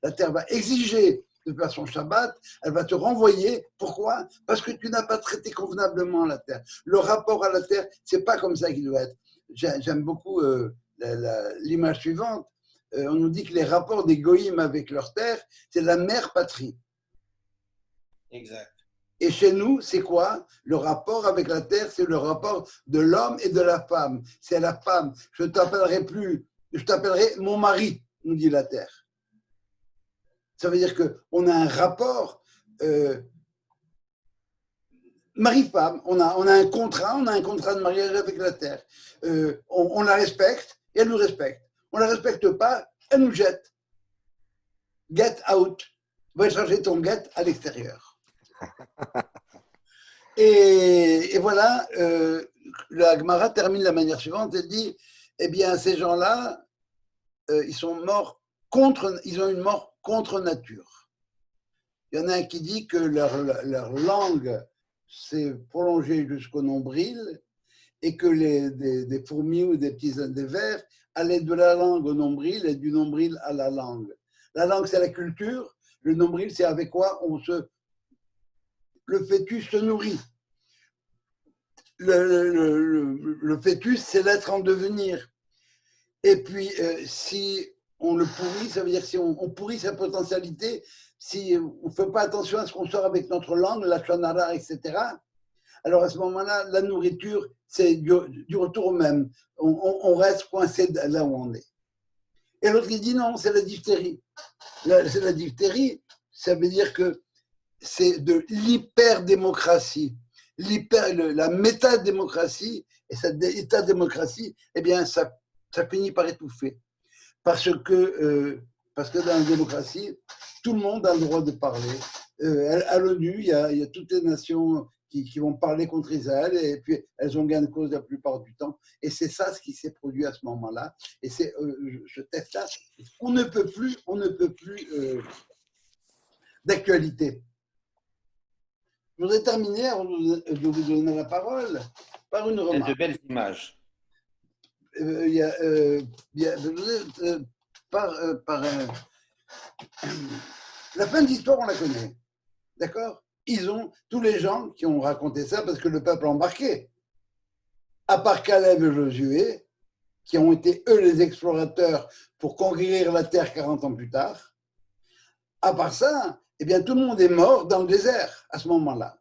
la terre va exiger de faire son Shabbat, elle va te renvoyer. Pourquoi? Parce que tu n'as pas traité convenablement la terre. Le rapport à la terre, ce n'est pas comme ça qu'il doit être. J'aime beaucoup l'image suivante. On nous dit que les rapports des goïms avec leur terre, c'est la mère patrie. Exact. Et chez nous, c'est quoi? Le rapport avec la terre, c'est le rapport de l'homme et de la femme. C'est la femme. Je ne t'appellerai plus, je t'appellerai mon mari, nous dit la terre. Ça veut dire qu'on a un rapport mari-femme. On a un contrat de mariage avec la terre. On la respecte et elle nous respecte. On ne la respecte pas, elle nous jette. Get out. Va chercher ton get à l'extérieur. Et voilà, la Gemara termine de la manière suivante, elle dit, eh bien, ces gens-là, ils sont morts ils ont une mort contre nature. Il y en a un qui dit que leur langue s'est prolongée jusqu'au nombril et que des fourmis ou des vers allaient de la langue au nombril et du nombril à la langue. La langue, c'est la culture, le nombril, c'est avec quoi le fœtus se nourrit. Le fœtus, c'est l'être en devenir. Et puis, si on le pourrit, ça veut dire si on pourrit sa potentialité, si on ne fait pas attention à ce qu'on sort avec notre langue, la shonara, etc., alors à ce moment-là, la nourriture, c'est du retour au même. On reste coincé là où on est. Et l'autre, il dit non, c'est la diphtérie. C'est la diphtérie, ça veut dire que c'est de l'hyperdémocratie. La métadémocratie et cette état-démocratie, eh bien, ça finit par étouffer. Parce que dans la démocratie, tout le monde a le droit de parler. À l'ONU, il y a toutes les nations qui vont parler contre Israël et puis elles ont gain de cause la plupart du temps. Et c'est ça ce qui s'est produit à ce moment-là. Et c'est ce texte-là, on ne peut plus d'actualité. Je voudrais terminer, avant de vous donner la parole, par une C'est remarque. de belles images. La fin de l'histoire, on la connaît. D'accord? Tous les gens qui ont raconté ça, parce que le peuple a embarqué, à part Caleb et Josué, qui ont été eux les explorateurs pour conquérir la terre 40 ans plus tard, à part ça, eh bien, tout le monde est mort dans le désert à ce moment-là.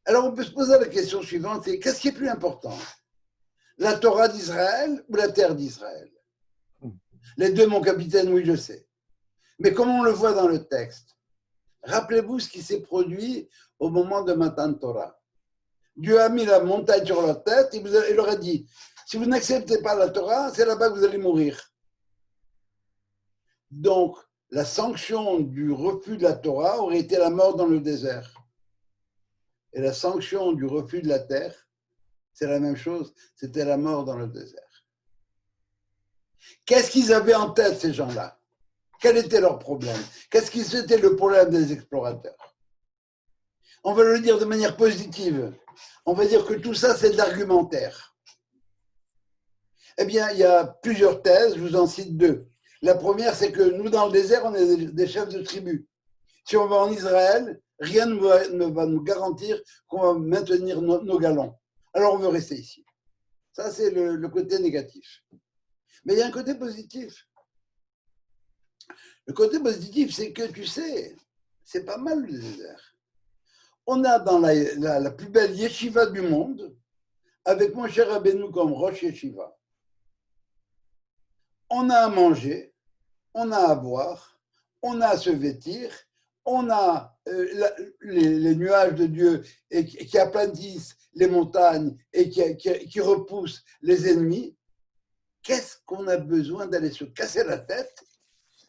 Alors, on peut se poser la question suivante, c'est qu'est-ce qui est plus important? La Torah d'Israël ou la terre d'Israël? Les deux, mon capitaine, oui, je sais. Mais comme on le voit dans le texte, rappelez-vous ce qui s'est produit au moment de Matan Torah. Dieu a mis la montagne sur leur tête et il leur a dit, si vous n'acceptez pas la Torah, c'est là-bas que vous allez mourir. Donc, la sanction du refus de la Torah aurait été la mort dans le désert. Et la sanction du refus de la terre, c'est la même chose, c'était la mort dans le désert. Qu'est-ce qu'ils avaient en tête, ces gens-là? Quel était leur problème? Qu'est-ce qui était le problème des explorateurs? On va le dire de manière positive. On va dire que tout ça, c'est de l'argumentaire. Eh bien, il y a plusieurs thèses, je vous en cite deux. La première, c'est que nous, dans le désert, on est des chefs de tribu. Si on va en Israël, rien ne va nous garantir qu'on va maintenir nos galons. Alors, on veut rester ici. Ça, c'est le côté négatif. Mais il y a un côté positif. Le côté positif, c'est que, tu sais, c'est pas mal le désert. On a dans la plus belle yeshiva du monde, avec mon cher Rabbeinu comme Rosh Yeshiva. On a à manger, on a à boire, on a à se vêtir, on a les nuages de Dieu qui aplatissent les montagnes et qui repoussent les ennemis. Qu'est-ce qu'on a besoin d'aller se casser la tête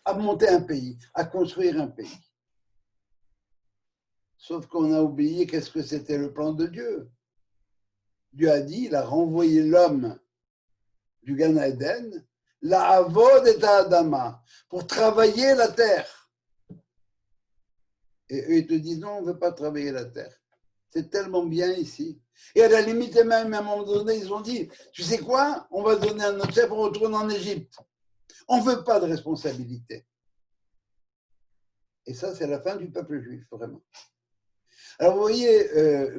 à monter un pays, à construire un pays. Sauf qu'on a oublié qu'est-ce que c'était le plan de Dieu. Dieu a dit, il a renvoyé l'homme du Gan Eden, la Avod et Adama, pour travailler la terre. Et eux, ils te disent, non, on ne veut pas travailler la terre. C'est tellement bien ici. Et à la limite, même à un moment donné, ils ont dit, tu sais quoi, on va donner à notre chef, on retourne en Égypte. On ne veut pas de responsabilité. Et ça, c'est la fin du peuple juif, vraiment. Alors, vous voyez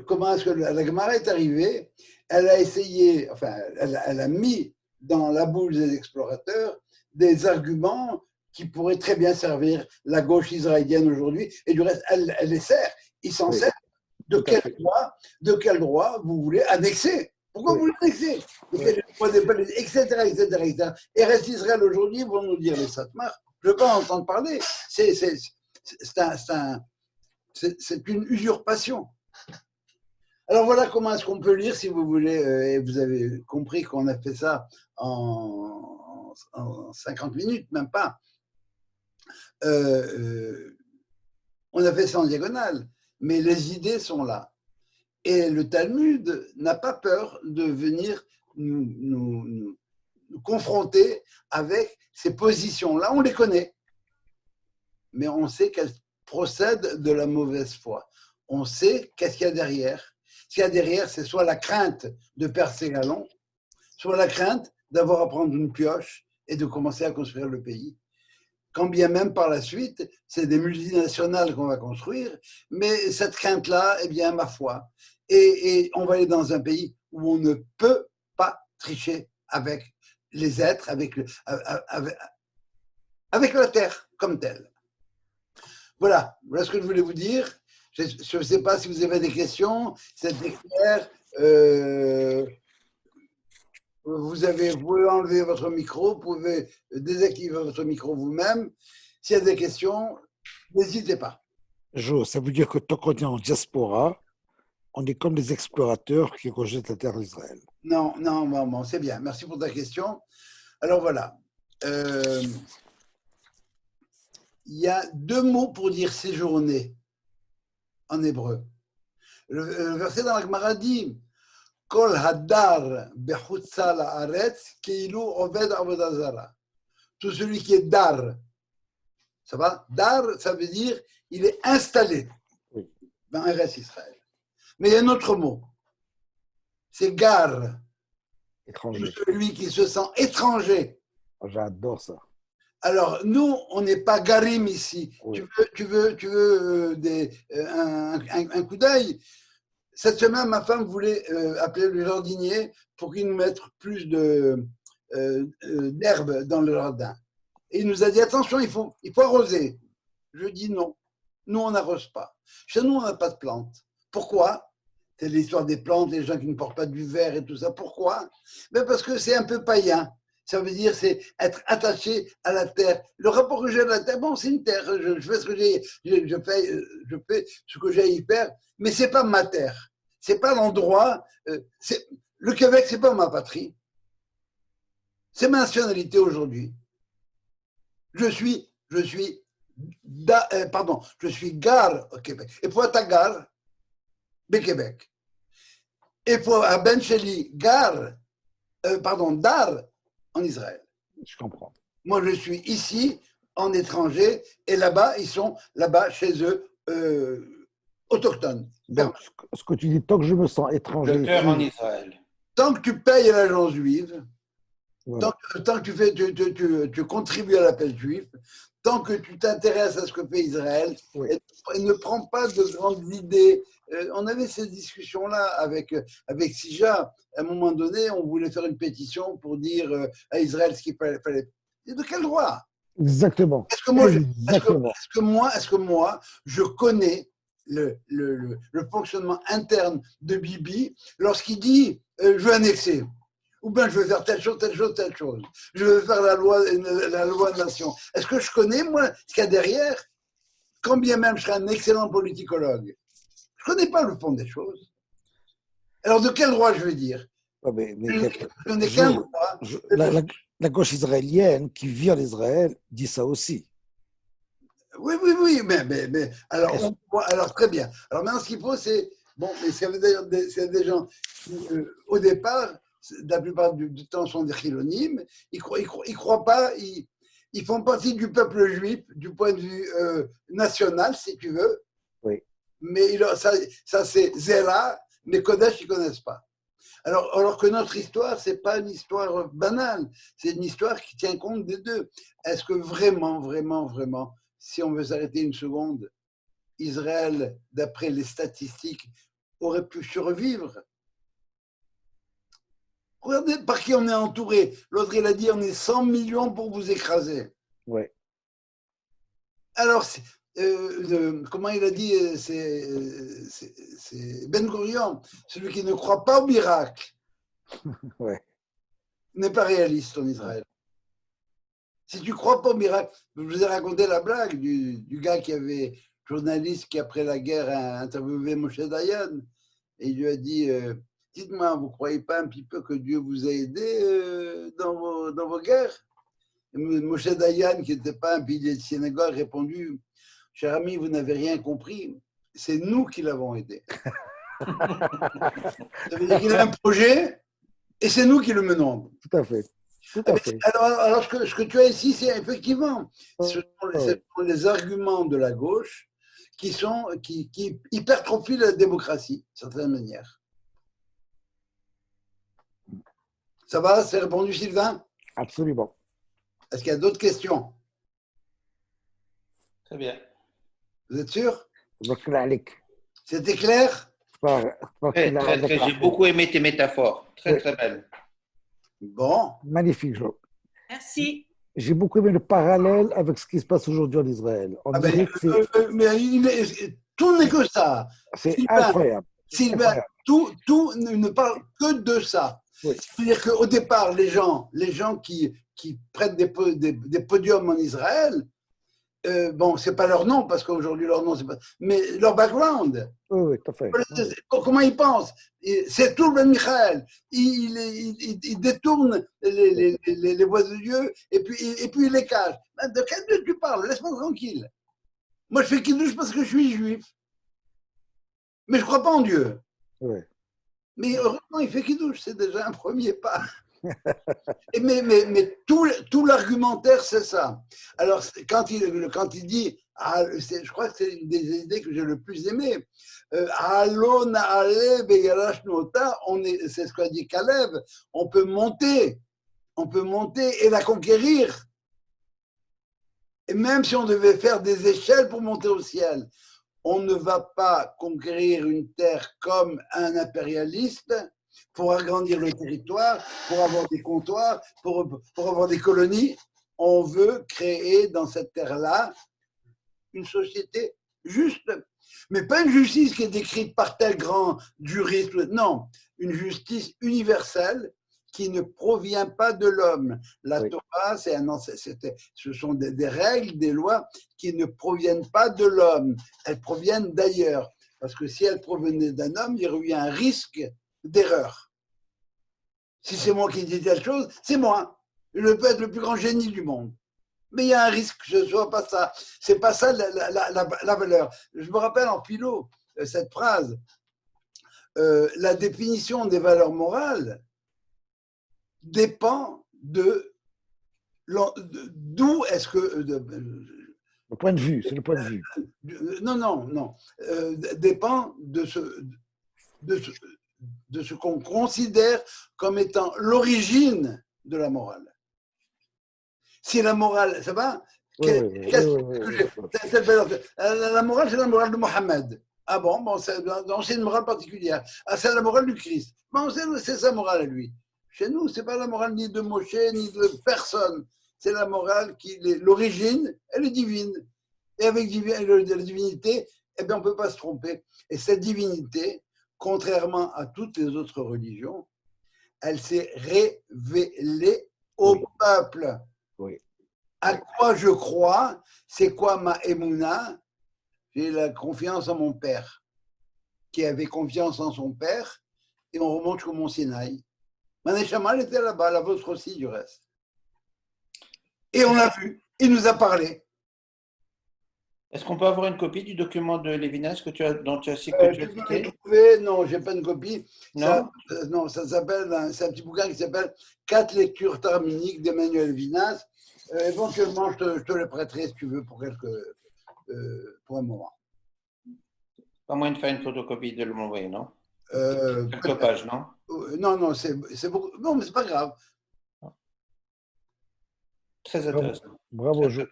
comment est-ce que la Gemara est arrivée. Elle a essayé, enfin, elle a mis dans la bouche des explorateurs des arguments qui pourraient très bien servir la gauche israélienne aujourd'hui. Et du reste, elle les sert. Ils s'en servent. De quel droit vous voulez annexer? Pourquoi vous voulez annexer? Etc., etc., etc. Et reste Israël aujourd'hui, ils vont nous dire les Satmar. Je ne veux pas en entendre parler. C'est une usurpation. Alors voilà comment est-ce qu'on peut lire, si vous voulez, et vous avez compris qu'on a fait ça en 50 minutes, même pas. On a fait ça en diagonale, mais les idées sont là. Et le Talmud n'a pas peur de venir nous confronter avec ces positions-là. On les connaît, mais on sait qu'elles procèdent de la mauvaise foi. On sait qu'est-ce qu'il y a derrière. Ce qu'il y a derrière, c'est soit la crainte de perdre ses galons, soit la crainte d'avoir à prendre une pioche et de commencer à construire le pays. Quand bien même par la suite, c'est des multinationales qu'on va construire, mais cette crainte-là, eh bien, ma foi. Et on va aller dans un pays où on ne peut pas tricher avec les êtres, avec la terre comme telle. Voilà ce que je voulais vous dire. Je ne sais pas si vous avez des questions, c'était clair. Vous pouvez enlever votre micro, vous pouvez désactiver votre micro vous-même. S'il y a des questions, n'hésitez pas. Jo, ça veut dire que tant qu'on est en diaspora, on est comme des explorateurs qui rejettent la terre d'Israël. Non, c'est bien. Merci pour ta question. Alors voilà. Il y a 2 mots pour dire séjourner en hébreu. Le verset dans la Gemara dit Kol hadar bechutza la'aretz keilu oved avodah zara. Tout celui qui est dar, ça va? Dar, ça veut dire il est installé dans Eretz Israël. Mais il y a un autre mot, c'est gar, Étranger. celui qui se sent étranger. J'adore ça. Alors, nous, on n'est pas garim ici. Oui. Tu veux un coup d'œil? Cette semaine, ma femme voulait appeler le jardinier pour qu'il nous mette plus d'herbe dans le jardin. Et il nous a dit, attention, il faut arroser. Je dis non, nous, on n'arrose pas. Chez nous, on n'a pas de plantes. Pourquoi? C'est l'histoire des plantes, les gens qui ne portent pas du verre et tout ça. Pourquoi? Ben parce que c'est un peu païen. Ça veut dire, c'est être attaché à la terre. Le rapport que j'ai à la terre, bon, c'est une terre. Je fais ce que je fais ce que j'ai à y faire, mais c'est pas ma terre. C'est pas l'endroit. Le Québec, c'est pas ma patrie. C'est ma nationalité aujourd'hui. Je suis gare au Québec. Et pour ta gare, au Québec. Et pour un Ben Sheli, dar en Israël. Je comprends. Moi, je suis ici, en étranger, et là-bas, ils sont chez eux, autochtones. Donc, ce que tu dis, tant que je me sens étranger. Le cœur en Israël. Tant que tu payes à l'agence juive, Voilà. tant que tu contribues à l'appel juif, tant que tu t'intéresses à ce que fait Israël, Oui. et ne prends pas de grandes idées. On avait cette discussion-là avec Sija. À un moment donné, on voulait faire une pétition pour dire à Israël ce qu'il fallait. Et de quel droit? Exactement. Est-ce que moi, je connais le fonctionnement interne de Bibi lorsqu'il dit je veux annexer, ou bien je veux faire telle chose, telle chose, telle chose, je veux faire la loi nation. Est-ce que je connais, moi, ce qu'il y a derrière? Quand bien même je serais un excellent politicologue, je ne connais pas le fond des choses. Alors de quel droit je veux dire? Je n'ai qu'un droit. La gauche israélienne qui vit en Israël dit ça aussi. Oui, mais alors très bien. Alors maintenant, ce qu'il faut, c'est, bon, mais c'est des gens qui, au départ, la plupart du temps, sont des chilonimes, ils croient pas, ils font partie du peuple juif du point de vue national, si tu veux, Oui. mais ça c'est Zera, mais Kodesh, ils ne connaissent pas. Alors que notre histoire, ce n'est pas une histoire banale, c'est une histoire qui tient compte des deux. Est-ce que vraiment, si on veut s'arrêter une seconde, Israël, d'après les statistiques, aurait pu survivre? Regardez par qui on est entouré. L'autre, il a dit, on est 100 millions pour vous écraser. Oui. Alors, comment il a dit, c'est Ben Gurion, celui qui ne croit pas au miracle, Ouais. n'est pas réaliste en Israël. Si tu ne crois pas au miracle, je vous ai raconté la blague du gars journaliste qui après la guerre a interviewé Moshe Dayan, et il lui a dit, dites-moi, vous ne croyez pas un petit peu que Dieu vous a aidé dans vos guerres? Et Moshe Dayan, qui n'était pas un pilier de synagogue, a répondu, cher ami, vous n'avez rien compris, c'est nous qui l'avons aidé. Ça veut dire qu'il a un projet et c'est nous qui le menons. Tout à fait. Tout à fait. Alors ce que tu as ici, c'est effectivement, ce sont les arguments de la gauche qui hypertrophient la démocratie, d'une certaine manière. Ça va? C'est répondu, Sylvain? Absolument. Est-ce qu'il y a d'autres questions? Très bien. Vous êtes sûr? Bakr C'était clair? J'ai beaucoup aimé tes métaphores. Très, très belles. Bon. Magnifique, Joe. Merci. J'ai beaucoup aimé le parallèle avec ce qui se passe aujourd'hui en Israël. Mais tout n'est que ça. C'est incroyable. Sylvain, tout ne parle que de ça. Oui. C'est-à-dire qu'au départ, les gens qui prennent des podiums en Israël, bon, c'est pas leur nom, parce qu'aujourd'hui leur nom, c'est pas. Mais leur background. Oui, tout à fait. Comment ils pensent? C'est tout le Ben Michael. Il détourne les voies de Dieu et puis il les cache. De quel Dieu tu parles? Laisse-moi tranquille. Moi, je fais kiddush parce que je suis juif. Mais je ne crois pas en Dieu. Oui. Mais heureusement, il fait kiddush, c'est déjà un premier pas. Mais tout l'argumentaire, c'est ça. Alors, quand il dit, je crois que c'est une des idées que j'ai le plus aimé, c'est ce qu'a dit Caleb, on peut monter et la conquérir. Et même si on devait faire des échelles pour monter au ciel, on ne va pas conquérir une terre comme un impérialiste pour agrandir le territoire, pour avoir des comptoirs, pour avoir des colonies. On veut créer dans cette terre-là une société juste, mais pas une justice qui est décrite par tel grand juriste, non, une justice universelle qui ne provient pas de l'homme. La Torah, ce sont des règles, des lois qui ne proviennent pas de l'homme, elles proviennent d'ailleurs. Parce que si elles provenaient d'un homme, il y aurait eu un risque d'erreur. Si c'est moi qui dis telle chose, c'est moi. Je peux être le plus grand génie du monde. Mais il y a un risque que ce ne soit pas ça. Ce n'est pas ça la valeur. Je me rappelle en philo cette phrase. La définition des valeurs morales dépend d'où est-ce que... le point de vue, c'est le point de vue. Non. Dépend de ce qu'on considère comme étant l'origine de la morale. Si la morale, ça va? La morale, c'est la morale de Mohammed. Ah bon, c'est une morale particulière. Ah, c'est la morale du Christ. Bon, c'est sa morale à lui. Chez nous, ce n'est pas la morale ni de Moshe, ni de personne. C'est la morale l'origine, elle est divine. Et avec la divinité, eh bien, on ne peut pas se tromper. Et cette divinité, contrairement à toutes les autres religions, elle s'est révélée au peuple. Oui. À quoi je crois? C'est quoi ma émouna? J'ai la confiance en mon père, qui avait confiance en son père, et on remonte jusqu'au Mont Sinaï. Manéchamal était là-bas, la vôtre aussi du reste. Et on l'a vu, il nous a parlé. Est-ce qu'on peut avoir une copie du document de Lévinas dont tu as cité? Non, je n'ai pas une copie. Non? Non, ça s'appelle, c'est un petit bouquin qui s'appelle 4 lectures talmudiques d'Emmanuel Lévinas. Éventuellement, je te le prêterai si tu veux pour un moment. Pas moyen de faire une photocopie de m'envoyer, non? Euh, Quelques pages, non? non, c'est beaucoup. Non, mais c'est pas grave. Très intéressant. Bravo, Jo.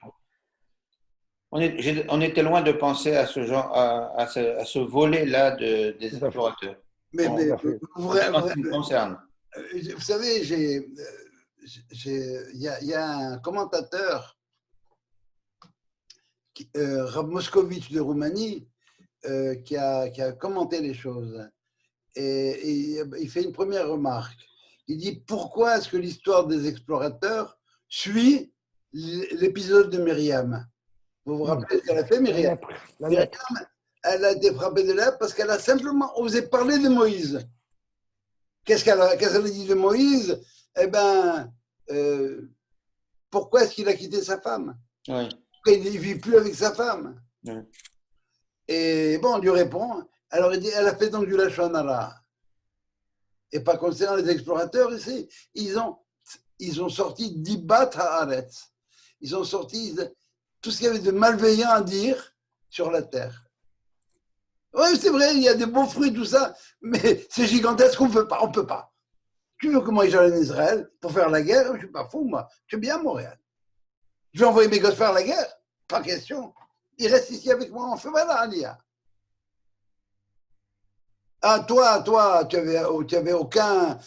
On était loin de penser à ce genre, à ce volet-là des Tout à fait. explorateurs. Mais, Bon, mais parfait. En ce qui me concerne. vous savez, il y a un commentateur, Rav Moscovitch de Roumanie, qui a commenté les choses. Et il fait une première remarque. Il dit pourquoi est-ce que l'histoire des explorateurs suit l'épisode de Myriam? Vous vous rappelez ce qu'elle a fait, Myriam? Myriam, elle a été frappée de lèpre parce qu'elle a simplement osé parler de Moïse. Qu'est-ce qu'elle a dit de Moïse? Eh bien, pourquoi est-ce qu'il a quitté sa femme? Oui. Pourquoi il ne vit plus avec sa femme? Oui. Et bon, on lui répond. Alors, il dit, elle a fait donc du Lachon Hara. Et pas concernant les explorateurs ici, ils ont sorti Dibat Haaretz. Ils ont sorti tout ce qu'il y avait de malveillant à dire sur la terre. Oui, c'est vrai, il y a des beaux fruits, tout ça, mais c'est gigantesque, on ne peut pas. Tu veux que moi j'aille en Israël pour faire la guerre? Je ne suis pas fou, moi. Je suis bien à Montréal. Je vais envoyer mes gosses faire la guerre? Pas question. Ils restent ici avec moi, on fait voilà, Alia. Ah, toi, tu avais aucun.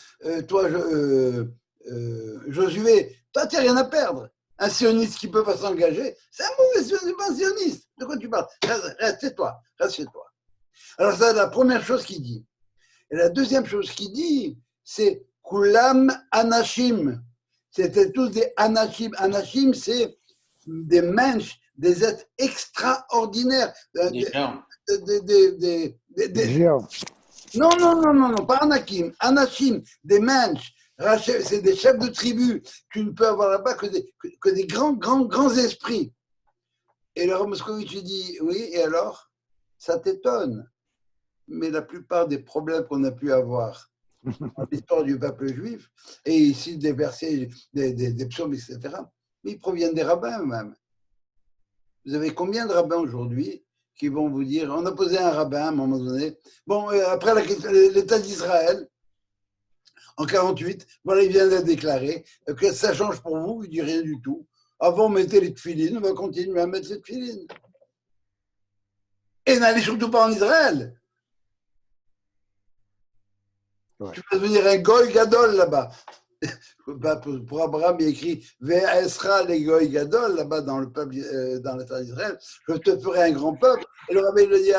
Josué, toi, tu n'as rien à perdre. Un sioniste qui ne peut pas s'engager, c'est un mauvais sioniste, pas un sioniste. De quoi tu parles? Reste chez toi, reste chez toi. Alors, ça, c'est la première chose qu'il dit. Et la deuxième chose qu'il dit, c'est Kulam Anashim. C'était tous des Anashim. Anashim, c'est des mensch, des êtres extraordinaires. Des gens. Des Géant. Non, pas Anakim. Anashim, des mensch. C'est des chefs de tribu. Tu ne peux avoir là-bas que des grands esprits. Et le Rav Moscovitch dit, oui, et alors? Ça t'étonne. Mais la plupart des problèmes qu'on a pu avoir dans l'histoire du peuple juif, et ici des versets, des psaumes, etc., mais ils proviennent des rabbins eux-mêmes. Vous avez combien de rabbins aujourd'hui qui vont vous dire, on a posé un rabbin à un moment donné, bon, après l'État d'Israël, en 48, voilà, il vient d'être déclaré, que ça change pour vous, il dit rien du tout. Avant, on mettait les tefilines, on va continuer à mettre les tefilines. Et n'allez surtout pas en Israël. Ouais. Tu vas devenir un goy gadol là-bas. Pour Abraham, il écrit Ve'esra les goy gadol là-bas dans le peuple, dans l'État d'Israël. Je te ferai un grand peuple. Et le rabbin le dit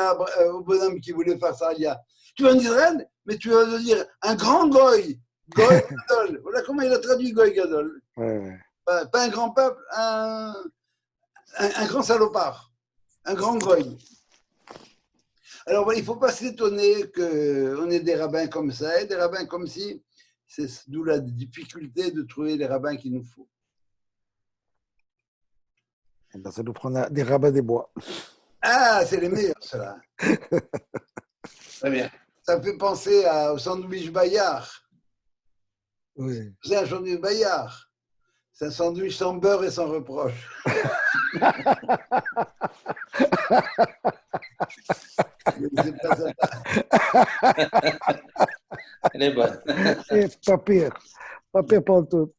au bonhomme qui voulait faire ça, il y a tu vas en Israël, mais tu vas devenir un grand goy. Goy gadol. Voilà comment il a traduit goy gadol. Ouais. Pas un grand peuple, un grand salopard, un grand goy. Alors, il ne faut pas s'étonner qu'on ait des rabbins comme ça et des rabbins comme ci. C'est d'où la difficulté de trouver les rabbins qu'il nous faut. Et ben, ça nous prend des rabbins des bois. Ah, c'est les meilleurs, ceux-là. Très bien. Ça me fait penser au sandwich Bayard. Oui. C'est un sandwich Bayard. C'est un sandwich sans beurre et sans reproche. Elle est bonne. Et pas pire pour tout.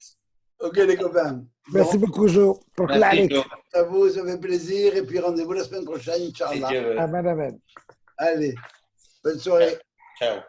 Ok les copains. Merci beaucoup, Jo. Pour Merci, Jo. À vous, ça fait plaisir. Et puis rendez-vous la semaine prochaine, Inch'Allah. Amen, amen. Allez, bonne soirée. Ciao.